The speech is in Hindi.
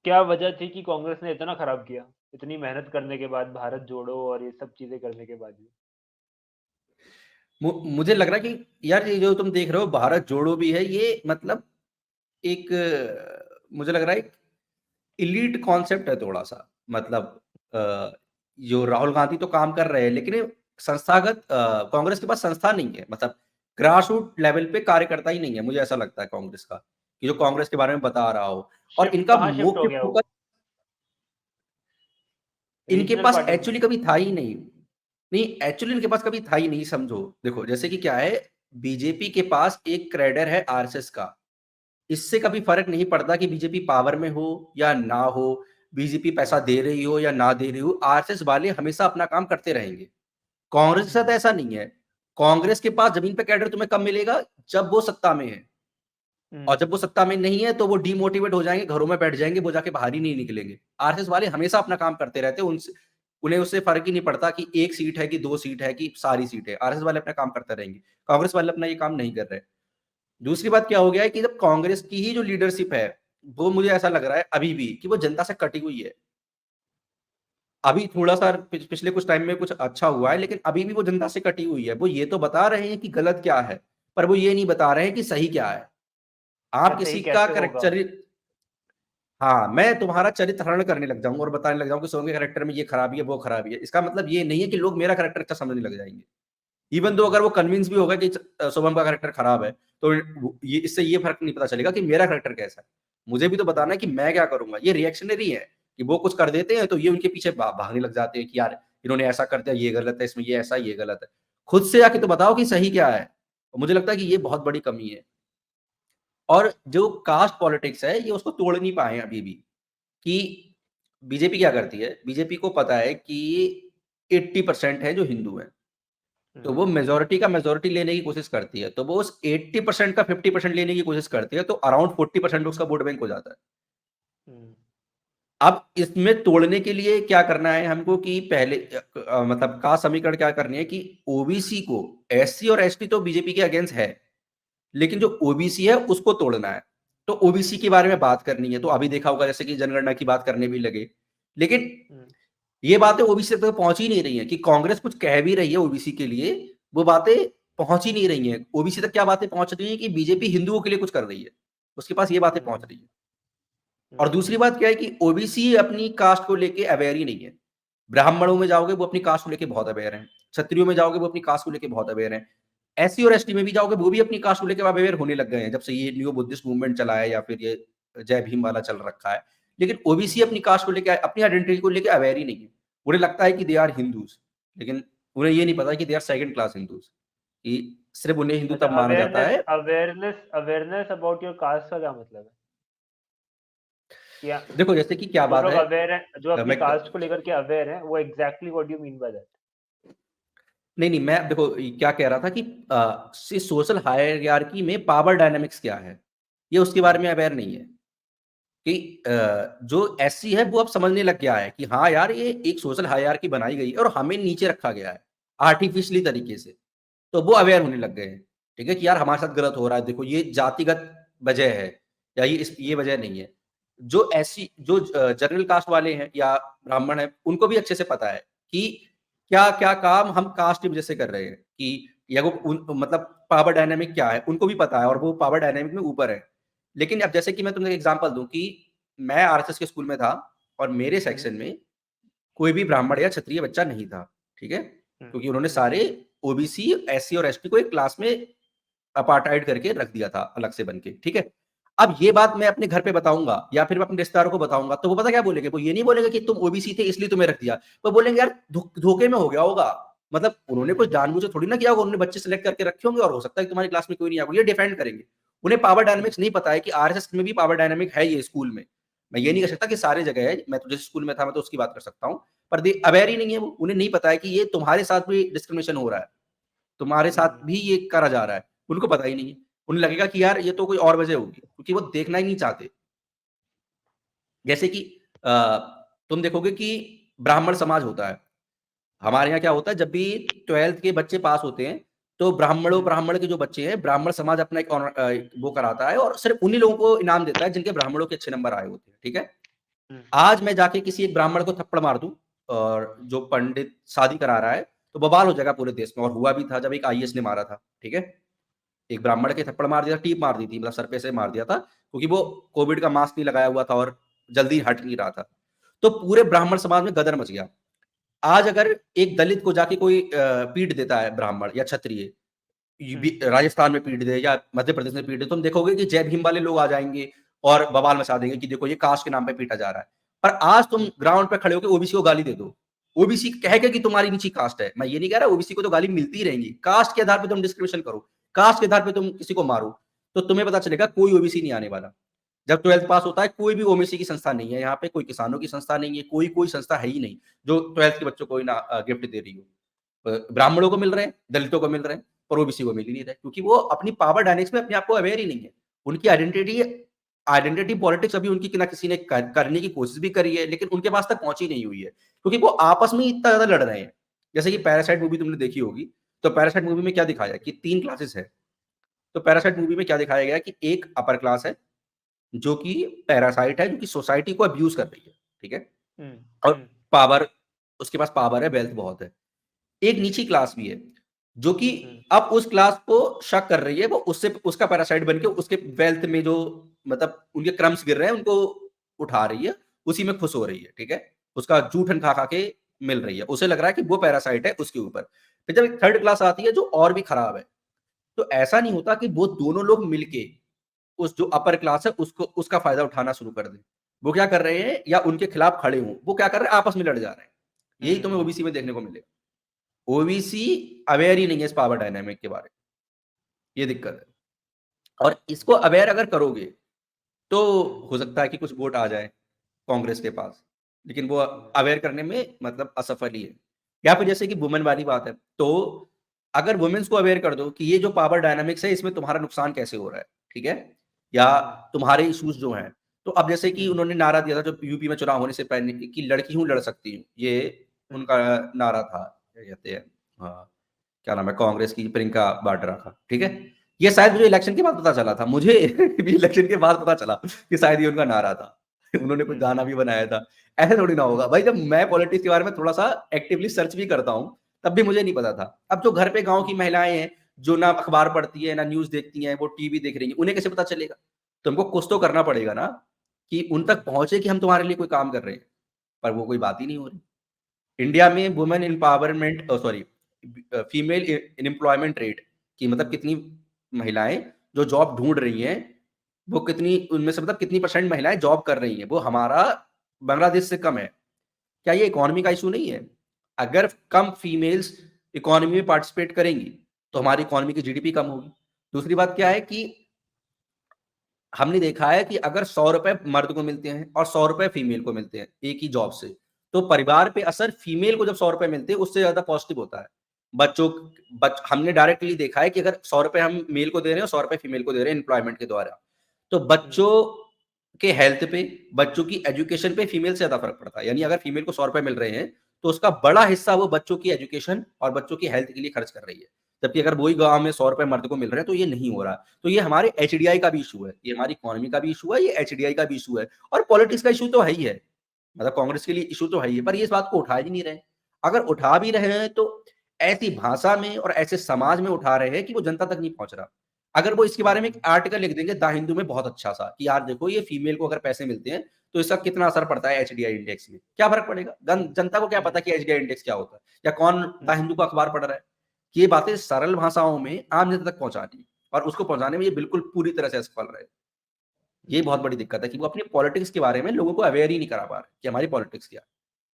क्या वजह थी कि कांग्रेस ने इतना खराब किया? इतनी मेहनत करने के बाद, भारत जोड़ो और ये सब चीज़ें करने के बाद भी? मुझे लग रहा है कि यार ये जो तुम देख रहे हो भारत जोड़ो भी है, ये मतलब एक मुझे लग रहा है एक एलीट कॉन्सेप्ट है थोड़ा-सा। मतलब अ, जो राहुल गांधी तो काम कर रहे हैं, लेकिन ये संस्थागत कांग्रेस के पास संस्था नहीं है। मतलब ग्रास रूट लेवल पे कार्यकर्ता ही नहीं है, मुझे ऐसा लगता है कांग्रेस का, कि जो कांग्रेस के बारे में बता रहा हो। और शिफ्ट इनका कहाँ शिफ्ट हो मुख्य गया फोकस वो? इनके रीजनल पास पार्टीज़ में? एक्चुअली कभी था ही नहीं। नहीं, एक्चुअली इनके पास कभी था ही नहीं समझो। देखो जैसे कि क्या है, बीजेपी के पास एक कैडर है आरएसएस का। इससे कभी फ़र्क नहीं पड़ता कि बीजेपी पावर में हो या ना हो, बीजेपी पैसा दे रही हो या ना दे रही हो, आरएसएस वाले हमेशा अपना काम करते रहेंगे। कांग्रेस के साथ हुँ, ऐसा नहीं है। कांग्रेस के पास ज़मीन पे कैडर तुम्हें कब मिलेगा? जब वो सत्ता में है। और हुँ। जब वो सत्ता में नहीं है, तो वो डिमोटिवेट हो जाएँगे, घरों में बैठ जाएँगे, वो जाके बाहर ही नहीं निकलेंगे। आरएसएस वाले हमेशा अपना काम करते रहते हैं, उनसे उन्हें उससे फ़र्क ही नहीं पड़ता कि 1 सीट है कि 2 सीट है कि सारी सीट है। आरएसएस वाले अपना काम करते रहेंगे। कांग्रेस वाले अपना ये काम नहीं कर रहे। दूसरी बात क्या हो गया है कि जब कांग्रेस की ही जो लीडरशिप है, वो मुझे ऐसा लग रहा है अभी भी कि वो जनता से कटी हुई है। अभी थोड़ा-सा पिछले कुछ टाइम में कुछ अच्छा हुआ है, लेकिन अभी भी वो जनता से कटी हुई है। वो ये तो बता रहे हैं कि गलत क्या है, पर वो ये नहीं बता रहे हैं कि सही क्या है। क्या आप सही किसी का कैसे होगा? हाँ, मैं तुम्हारा चरित्र हरण करने लग जाऊँगा और बताने लग जाऊँ कि सोनू के कैरेक्टर में ये खराबी है, वो खराबी है। इसका मतलब ये नहीं है कि लोग मेरा कैरेक्टर अच्छा समझने लग जाएँगे। इवन दो हुँ, अगर वो कन्विंस भी होगा कि शुभम का कैरेक्टर खराब है, तो वो ये इससे ये फ़र्क नहीं पता चलेगा कि मेरा कैरेक्टर कैसा है। मुझे भी तो बताना है हुँ। कि मैं क्या करूँगा। ये रिएक्शनरी है कि वो कुछ कर देते हैं, तो ये उनके पीछे भागने लग जाते हैं कि यार इन्होंने ऐसा कर दिया, ये गलत है, इसमें ये ऐसा, ये गलत है। खुद से आके तो बताओ कि सही क्या है। मुझे लगता है कि ये बहुत बड़ी कमी है। और जो कास्ट पॉलिटिक्स है, ये उसको तोड़ नहीं पाए हैं अभी भी। कि बीजेपी क्या करती है, बीजेपी को पता है कि 80% है जो हिंदू हैं, तो हुँ, वो मेजॉरिटी का मेजॉरिटी लेने की कोशिश करती है। तो वो उस 80% का 50% लेने की कोशिश करती है, तो अराउंड 40% उसका वोट बैंक हो जाता है। हुँ। अब इसमें तोड़ने के लिए क्या करना है हमको कि पहले मतलब कास्ट समीकरण क्या करनी है कि ओबीसी को, एससी और एसटी तो बीजेपी के अगेंस्ट है, लेकिन जो ओबीसी है उसको तोड़ना है। तो ओबीसी के बारे में बात करनी है, तो अभी देखा होगा जैसे कि जनगणना की बात करने भी लगे। लेकिन हुँ, ये बातें ओबीसी तक पहुँच ही नहीं रही हैं कि कांग्रेस कुछ कह भी रही है ओबीसी के लिए, वो बातें पहुँच ही नहीं रही हैं। ओबीसी तक क्या बातें पहुँच रही हैं कि बीजेपी हिंदुओं के लिए कुछ कर रही है। उसके पास ये बातें पहुँच हुँ, रही हैं। और हुँ। दूसरी बात क्या है कि ओबीसी अपनी कास्ट को लेके अवेयर ही नहीं है। ब्राह्मणों में जाओगे वो अपनी कास्ट को लेके बहुत अवेयर हैं। क्षत्रियों में जाओगे वो अपनी कास्ट को लेके बहुत अवेयर हैं। एससी और एसटी में भी जाओगे वो भी अपनी कास्ट को लेके अवेयर होने लग गए हैं, जब से ये न्यू बुद्धिस्ट मूवमेंट चला है या फिर ये जय भीम वाला चल रखा है। लेकिन ओबीसी अपनी कास्ट को लेके, अपनी आइडेंटिटी को लेके अवेयर ही नहीं है। उन्हें लगता है कि दे आर हिंदूज़, लेकिन उन्हें ये नहीं पता कि they are second class Hindus, कि सिर्फ़ उन्हें हिंदू अच्छा, तब माना जाता अवेयरनेस है। Awareness awareness about your cast का क्या मतलब है? क्या देखो जैसे कि क्या जो बात लोग है, अवेयर हैं, जो अपनी मैं कास्ट को लेकर के अवेयर हैं, वो exactly what do you mean by that? नहीं, नहीं, मैं देखो क्या कह रहा था कि सोशल हायरार्की में पावर डायनामिक्स क्या है, ये उसके बारे हुँ, में अवेयर नहीं है। कि जो एससी है वो अब समझने लग गया है कि हाँ यार, ये एक सोशल हायरार्की बनाई गई है और हमें नीचे रखा गया है, आर्टिफिशियली तरीके से। तो वो अवेयर होने लग गए हैं, ठीक है? कि यार हमारे साथ गलत हो रहा है, देखो ये जातिगत वजह है या ये हुँ, वजह नहीं है। जो एससी जो जनरल कास्ट वाले हैं या ब्राह्मण हैं, उनको भी अच्छे से पता है कि क्या-क्या काम हम कास्ट की वजह से कर रहे हैं, कि या वो मतलब पावर डायनामिक क्या है, उनको भी पता है और वो पावर डायनामिक में ऊपर है। लेकिन अब जैसे कि मैं तुम्हें एग्ज़ाम्पल दूँ कि मैं आरएसएस के स्कूल में था और मेरे हुँ, सेक्शन में कोई भी ब्राह्मण या क्षत्रिय बच्चा नहीं था, ठीक है? हुँ, क्योंकि उन्होंने हुँ, सारे ओबीसी, एससी और एसटी को एक क्लास में अपार्थाइड करके रख दिया था अलग से बन के, ठीक है? अब ये बात मैं अपने घर पे बताऊँगा या फिर मैं अपने रिश्तेदारों को बताऊँगा, तो वो पता क्या बोलेंगे? वो ये नहीं बोलेंगे कि तुम ओबीसी थे इसलिए तुम्हें रख दिया। वो बोलेंगे यार धोखे में हो गया होगा। मतलब उन्होंने कुछ हुँ, जानबूझ के थोड़ी ना किया होगा, उन्होंने बच्चे सेलेक्ट करके रखे होंगे और हो सकता है कि तुम्हारी क्लास में कोई नहीं आया होगा, ये डिफेंड करेंगे। उन्हें पावर हुँ, डायनामिक्स नहीं पता है कि आरएसएस में भी पावर डायनामिक है ये स्कूल में। मैं ये नहीं कह सकता कि सारे जगह है, मैं तो जिस स्कूल में था मैं तो उसकी बात कर सकता हूँ। पर दे अवेयर ही नहीं है वो, उन्हें नहीं पता है कि ये तुम्हारे साथ भी डिस्क्रिमिनेशन हो रहा है। तुम्हारे साथ हुँ, भी ये करा जा रहा है, उनको पता ही नहीं है। उन्हें लगेगा कि यार ये तो कोई और वजह होगी, क्योंकि वो देखना ही नहीं चाहते। जैसे कि अ, तुम देखोगे कि ब्राह्मण समाज होता है। हमारे यहाँ क्या होता है, जब भी 12th के बच्चे पास होते हैं, तो हुँ, ब्राह्मण के जो बच्चे हैं, ब्राह्मण समाज अपना एक वो कराता है और सिर्फ़ उन्हीं लोगों को इनाम देता है जिनके ब्राह्मणों के अच्छे नंबर आए होते हैं, ठीक है? हुँ, आज मैं जाके किसी एक ब्राह्मण को थप्पड़ मार दूँ और जो पंडित शादी करा रहा है, तो बवाल हो जाएगा पूरे देश में और हुआ भी था जब एक आईएएस ने मारा था, ठीक है? एक ब्राह्मण के थप्पड़ मार दिया, टीप मार दी थी मतलब सर पे से मार दिया था, क्योंकि वो कोविड का मास्क नहीं लगाया हुआ था और जल्दी हट नहीं रहा था। तो पूरे ब्राह्मण समाज में गदर मच गया। आज अगर एक दलित को जाके कोई पीट देता है ब्राह्मण या क्षत्रिय, हुँ, राजस्थान में पीट दे या मध्य प्रदेश में पीट दे, तुम देखोगे कि जय भीम वाले लोग आ जाएँगे और बवाल मचा देंगे कि देखो ये कास्ट के नाम पे पीटा जा रहा है। पर आज तुम हुँ, ग्राउंड पे खड़े होके ओबीसी को गाली दे दो। ओबीसी कह के कि तुम्हारी नीची कास्ट है। मैं ये नहीं कह रहा ओबीसी को तो गाली मिलती ही रहेंगी। कास्ट के आधार पे तुम डिस्क्रिमिनेशन करो, कास्ट के आधार पे तुम किसी को मारो, तो तुम्हें पता चलेगा कोई ओबीसी नहीं आने वाला। जब 12th पास होता है कोई भी ओबीसी की संस्था नहीं है यहाँ पे, कोई किसानों की संस्था नहीं है, कोई संस्था है ही नहीं, जो 12th के बच्चों को गिफ्ट दे रही हो। ब्राह्मणों को मिल रहे हैं, दलितों को मिल रहे हैं, पर ओबीसी को मिल ही नहीं रहे क्योंकि वो अपनी पावर डायनेमिक्स में अपने आप को अवेयर ही नहीं है। उनकी आइडेंटिटी आइडेंटिटी पॉलिटिक्स अभी उनकी ना किसी ने करने की कोशिश भी करी है, लेकिन उनके पास तक पहुँची नहीं हुई है, क्योंकि वो आपस में ही इतना ज़्यादा लड़ रहे हैं। जैसे कि पैरासाइट मूवी तुमने देखी होगी, तो पैरासाइट मूवी में क्या दिखाया है कि 3 क्लासेस है। तो पैरासाइट मूवी में क्या दिखाया गया है कि एक अपर क्लास है, जो कि पैरासाइट है, जो कि सोसाइटी को अब्यूज़ कर रही है, ठीक है? हुँ, और हुँ, पावर उसके पास पावर है, वेल्थ बहुत है। एक निची क्लास भी है, जो कि हुँ, अब उस क्लास को शक कर रही है, वो उससे उसका पैरासाइट बन के उसके वेल्थ में जो मतलब उनके क्रम्स गिर रहे हैं, उनको उठा रही है, उसी में खुश हो रही है, ठीक है? उसका जूठन खा-खा के मिल रही है। उसे लग रहा है कि वो पैरासाइट है उसके ऊपर। फिर जब एक थर्ड क्लास आती है, जो और भी खराब है, तो ऐसा नहीं होता कि वो दोनों लोग मिलके उस जो अपर क्लास है, उसको उसका फ़ायदा उठाना शुरू कर दें। वो क्या कर रहे हैं या उनके खिलाफ खड़े हों, वो क्या कर रहे हैं, आपस में लड़ जा रहे हैं। यही तुम्हें हुँ, ओबीसी में देखने को मिलेगा। ओबीसी अवेयर ही नहीं है इस पावर डायनामिक के बारे में, ये दिक्कत है। और इसको अवेयर अगर करोगे, तो हुँ, हो सकता है कि कुछ वोट आ जाए कांग्रेस के पास, लेकिन वो अवेयर करने में मतलब असफल ही है। या फिर जैसे कि वुमेन वाली बात है, तो अगर वुमेन्स को अवेयर कर दो कि ये जो पावर डायनामिक्स है, इसमें तुम्हारा नुकसान कैसे हो रहा है, ठीक है? या हुँ, तुम्हारे इश्यूज़ जो हैं, तो अब जैसे कि हुँ, उन्होंने नारा दिया था जब यूपी में चुनाव होने से पहले कि लड़की हूँ, लड़ सकती हूँ, ये हुँ, उनका नारा था। क्या कहते हैं हाँ। क्या नाम है, कांग्रेस की प्रियंका वाड्रा का, ठीक है? ये शायद मुझे इलेक्शन के बाद पता चला था। मुझे भी इलेक्शन के बाद पता चला कि शायद ये उनका नारा था। उन्होंने कोई हुँ, गाना भी बनाया था। ऐसे थोड़ी ना होगा। भाई जब मैं पॉलिटिक्स के बारे में थोड़ा-सा एक्टिवली सर्च भी करता हूँ, तब भी मुझे नहीं पता था। अब जो घर पे गाँव की महिलाएँ हैं, जो ना अखबार पढ़ती है, ना न्यूज़ देखती हैं, वो टीवी देख रही हैं, उन्हें कैसे पता चलेगा? तुमको कुछ तो करना पड़ेगा ना, कि उन तक पहुँचे कि हम तुम्हारे लिए कोई काम कर रहे हैं। पर वो कोई बात ही नहीं हो रही। इंडिया में women empowerment sorry female employment rate कि मतलब कितनी महिलाएँ जो जॉब ढूँढ रही हैं, वो कितनी उनमें से मतलब कितनी परसेंट महिलाएँ जॉब कर रही हैं, वो हमारा बांग्लादेश से कम है। क्या ये इकोनॉमी का इश्यू नहीं है? अगर कम फीमेल्स इकोनॉमी में पार्टिसिपेट करेंगी, तो हमारी इकोनॉमी की जीडीपी कम होगी। दूसरी बात क्या हुँ, है कि हमने देखा है कि अगर ₹100 मर्द को मिलते हैं और ₹100 फीमेल को मिलते हैं, एक ही जॉब से, तो परिवार पे असर फीमेल को जब ₹100 मिलते हैं, उससे ज़्यादा पॉज़िटिव होता है। बच्चों बच हमने डायरेक्टली देखा है कि अगर ₹100 हम मेल को दे रहे हैं और ₹100 फीमेल को दे रहे हैं एम्प्लॉयमेंट के द्वारा, तो हुँ, बच्चों के हेल्थ पे, बच्चों की एजुकेशन पे फीमेल से ज़्यादा फ़र्क पड़ता है। यानी अगर फीमेल को ₹100 मिल रहे हैं, तो उसका बड़ा हिस्सा वो बच्चों की एजुकेशन और बच्चों की हेल्थ के लिए खर्च कर रही है। जबकि अगर वही गाँव में ₹100 मर्द को मिल रहे हैं, तो ये नहीं हो रहा। तो ये हमारे एचडीआई का भी इश्यू है। ये हमारी इकोनॉमी का भी इश्यू है, ये एचडीआई का भी इश्यू है और पॉलिटिक्स का इश्यू तो है ही है। मतलब कांग्रेस के लिए इश्यू तो है ही है, पर ये इस बात को उठा ही नहीं रहे। अगर उठा भी रहे हैं, तो ऐसी भाषा में और ऐसे समाज में उठा रहे हैं कि वो जनता तक नहीं पहुँच रहा। अगर वो इसके बारे में एक हुँ, आर्टिकल लिख देंगे द हिंदू में बहुत अच्छा सा कि यार देखो ये फीमेल को अगर पैसे मिलते हैं, तो इसका कितना असर पड़ता है एचडीआई इंडेक्स में। क्या फ़र्क पड़ेगा? हुँ, जनता को क्या हुँ, पता कि एचडीआई इंडेक्स क्या होता है या कौन द हुँ, हिंदू का अखबार पढ़ रहा है। ये बातें सरल भाषाओं में आम जनता तक पहुँचानी है और उसको पहुँचाने में ये बिल्कुल पूरी तरह से असफल रहे। ये बहुत बड़ी दिक्कत है कि वो अपनी पॉलिटिक्स के बारे में लोगों को अवेयर ही नहीं करा पा रहे कि हमारी पॉलिटिक्स क्या है।